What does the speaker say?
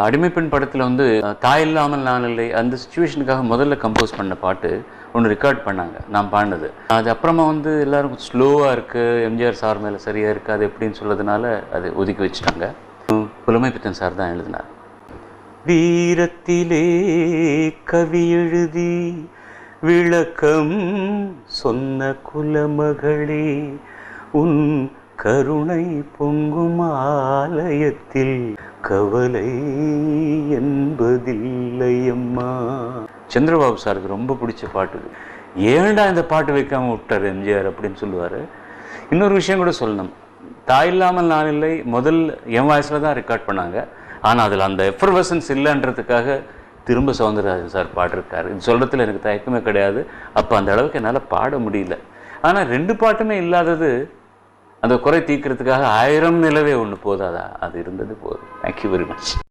அடிமைப்பெண் படத்தில் வந்து தாய் இல்லாமல் நான் இல்லை அந்த சுச்சுவேஷனுக்காக முதல்ல கம்போஸ் பண்ண பாட்டு ஒன்று ரெக்கார்ட் பண்ணாங்க, நான் பாடினது. அது அப்புறமா வந்து எல்லோரும் ஸ்லோவாக இருக்குது, எம்ஜிஆர் சார் மேலே சரியாக இருக்குது, அது எப்படின்னு சொல்கிறதுனால அது ஒதுக்கி வச்சுட்டாங்க. புலமைப்பித்தன் சார் தான் எழுதினார். வீரத்திலே கவி எழுதி விளக்கம் சொன்ன குலமகளே, உன் கருணை பொங்கும் ஆலயத்தில் கவலை என்பதில்லையம்மா. சந்திரபாபு சாருக்கு ரொம்ப பிடிச்ச பாட்டு. ஏன்டா இந்த பாட்டு வைக்காமல் விட்டார் எம்ஜிஆர் அப்படின்னு சொல்லுவார். இன்னொரு விஷயம் கூட சொல்லணும், தாய் இல்லாமல் நான் இல்லை முதல் என் வாய்ஸில் தான் ரெக்கார்ட் பண்ணாங்க. ஆனால் அதில் அந்த எஃபர்வசன்ஸ் இல்லைன்றதுக்காக திரும்ப சௌந்தரராஜன் சார் பாடிருக்காரு. இது சொல்கிறதுல எனக்கு தயக்கமே கிடையாது. அப்போ அந்த அளவுக்கு என்னால் பாட முடியல. ஆனால் 2 பாட்டுமே இல்லாதது அந்த குறை தீர்க்கிறதுக்காக 1000 நிலவே ஒன்று போதாதா, அது இருந்தது போதும். Thank you very much.